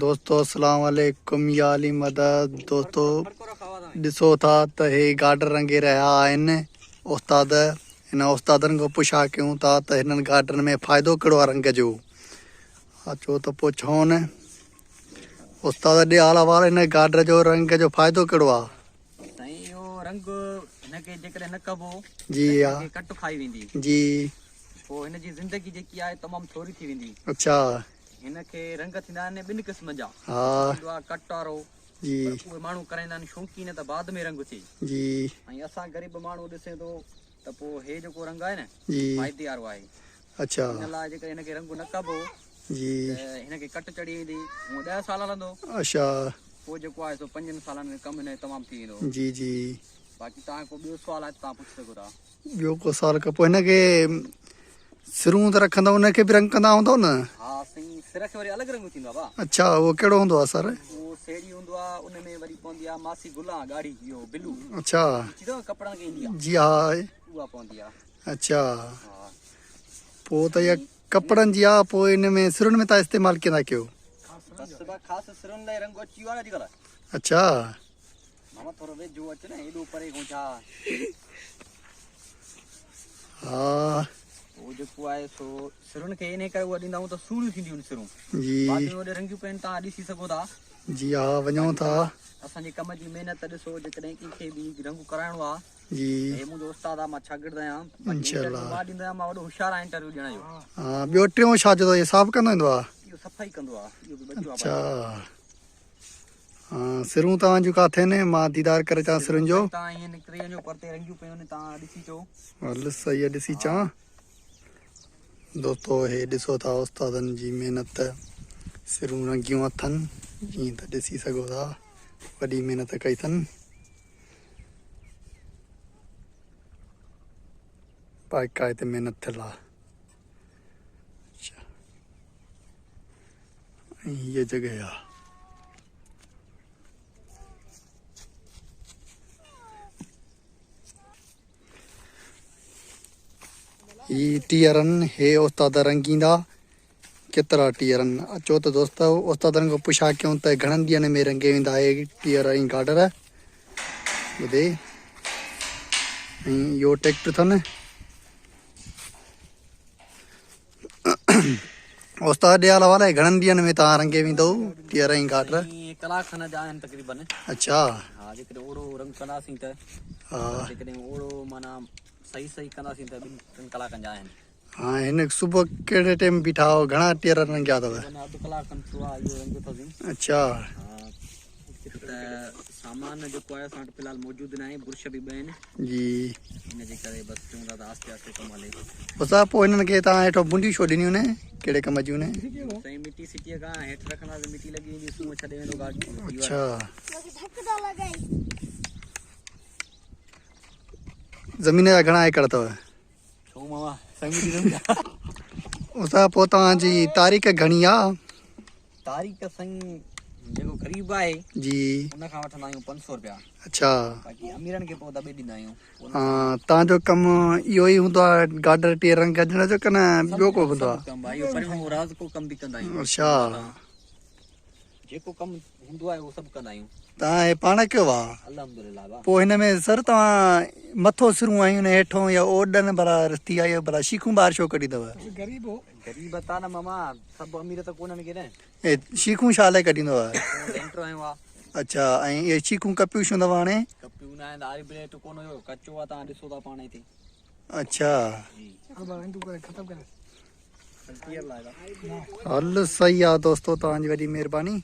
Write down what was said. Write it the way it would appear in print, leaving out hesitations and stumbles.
दोस्तों अस्सलाम वालेकुम या अली मदद। दोस्तों ॾिसो था त हे गार्डन रंगे रहिया आहिनि उस्ताद। हिन उस्तादनि खां पुछा कयूं था त हिननि गार्डन में फ़ाइदो कहिड़ो आहे रंग जो। अचो त पुछूं न उस्ताद ॾे आला वार हिन गार्डन जो रंग जो फ़ाइदो कहिड़ो आहे। साईं इहो रंग हिनखे जेकॾहिं न कबो जी हा कट खाई वेंदी जी। पोइ हिनजी ज़िंदगी जेकी आहे तमामु थोरी थी वेंदी। अच्छा हिनखे रंग थींदा आहिनि ॿिनि क़िस्म जा। हा थींदो आहे कट वारो जी उहे माण्हू कराईंदा आहिनि शौक़ीन त बाद में रंग थिए। जी ऐं असां ग़रीब माण्हू ॾिसे थो त पोइ हे जेको रंग आहे न जी फ़ाइदे वारो आहे। अच्छा हिन लाइ जेकर हिनखे रंग न कबो जी त हिनखे कट चढ़ी वेंदी। हूअं 10 साल हलंदो अच्छा पोइ जेको आहे सो 5 सालनि में कमु हिन तमामु थी वेंदो। जी जी। बाक़ी तव्हां को ॿियो सुवाल आहे त तव्हां पुछी सघो था। ॿियो को सवाल खां पोइ हिनखे सिरूं त रखंदा हुनखे बि रंग कंदा हूंदव न। हा साईं सिर खे वरी अलॻि रंग थींदो आहे भाउ। अच्छा उहो कहिड़ो हूंदो आहे सर। उहो सेड़ी हूंदो आहे उन में वरी पवंदी आहे मासी गुला ॻाढ़ी इहो बिलू अच्छा ॾिठी अथव कपिड़नि खे ईंदी आहे जी हा उहा पवंदी आहे। अच्छा हा पोइ त इहा कपिड़नि जी आहे पोइ हिन में सिरुनि में तव्हां इस्तेमालु कंदा कयो। बसि भाउ ख़ासि सिरुनि लाइ रंग अची वियो आहे न अॼुकल्ह। अच्छा मामा थोरो वेझो अचे न हेॾो परे खां छा। हा उहो जेको आहे सो सिरुनि खे इन करे उहा ॾींदा आहियूं त सूड़ियूं थींदियूं आहिनि सिरूं। जी बाद में ओॾे रंगियूं पेन तव्हां ॾिसी सघो था। जी हा वञूं था। असांजे कम जी महिनत ॾिसो जेकॾहिं कंहिंखे बि रंग कराइणो आहे जी हे मुंहिंजो उस्ताद आहे मां शागिर्द आहियां। इंशाल्लाह मां ॾींदो आहियां मां वॾो होशियारु आहियां इंटरव्यू ॾियण जो। हा ॿियो टियों छा जो इहो साफ़ कंदो वेंदो आहे। इहो सफ़ाई कंदो आहे इहो बि बचियो आहे अच्छा हा सिरूं तव्हांजूं किथे आहिनि मां दीदार करे अचां सिरुनि जो। तव्हां ईअं निकिरी वञो परते रंगियूं पियूं आहिनि तव्हां ॾिसी अचो। हल सही आहे ॾिसी अचां। दोस्तो हे ॾिसो था उस्तादनि जी महिनत सिरूं रंगियूं अथनि जीअं त ॾिसी सघो था वॾी महिनत कई अथनि। बाक़ाइदे महिनत थियल आहे। अच्छा ऐं हीअ जॻह आहे ही टीयरनि हे उस्ताद रंगींदा केतिरा टीयरनि। अचो त दोस्त उस्तादनि खां पुछा कयूं त घणनि ॾींहंनि में रंगे वेंदा हे टीयर ऐं गाडर। ॿुधे ऐं इहो ट्रैक्टर अथनि उस्ताद ॾे आला वारा घणनि ॾींहंनि में तव्हां रंगे वेंदव टीयर ऐं गाडर। कलाक खन जा आहिनि तक़रीबन। अच्छा हा जेकॾहिं ओड़ो रंग कंदासीं त हा जेकॾहिं ओड़ो माना सही सही कंदासीं त 2-3 कलाकनि जा आहिनि। हा हिन सुबुह कहिड़े टाइम बीठा हो घणा टीयर रंगिया अथव। अधु कलाक खनि थियो आहे इहो रंग अथसीं। अच्छा त सामान जेको आहे असां वटि फ़िलहालु मौजूदु न आहे बुर्श बि ॿ आहिनि जी हिनजे करे बसि चऊं था त आस्ते आस्ते कमु हले। उस्ताद पोइ हिननि खे तव्हां हेठो बुंडियूं छो ॾिनियूं न कहिड़े कम जूं न। साईं मिटी सिटीअ खां हेठि रखंदासीं मिटी लॻी वेंदी सूंहुं छॾे वेंदो गाॾी। अच्छा ज़मीन जा घणा एकड़ अथव। छो मामा संग उस्ताद पोइ तव्हांजी तारीख़ घणी आहे। तारीख़ साईं जेको ग़रीब आहे जी उन खां वठंदा आहियूं 500 रुपया। अच्छा बाक़ी अमीरनि खे पोइ दॿे ॾींदा आहियूं। हा तव्हांजो कमु इहो ई हूंदो आहे गाडर टीयर रंग कढण जो की न ॿियो को हूंदो आहे। कमु आहे इहो परियों राज़ को कमु बि कंदा आहियूं। अच्छा जेको कमु हूंदो आहे उहो सभु कंदा आहियूं। तव्हां हे पाण कयो आहे। अल्हम्दुलिल्लाह भाउ। पोइ हिन में सर तव्हां मथो सिरूं आहियूं न हेठों या ओॾनि भला थी आहे भला शीखूं ॿाहिरि छो कढी अथव। ग़रीब हो ग़रीब था न मामा सभु अमीर त कोन्हनि के न। हे शीखूं छा लाइ कढींदो आहे। लेंटर आयो आहे। अच्छा ऐं इहे शीखूं कपियूं छो अथव हाणे। कपियूं न आहिनि आरी ब्लेड कोन हुयो कचो आहे तव्हां ॾिसो था पाण हिते। अच्छा ख़तमु करे हल सही आहे दोस्तो तव्हांजी वॾी महिरबानी।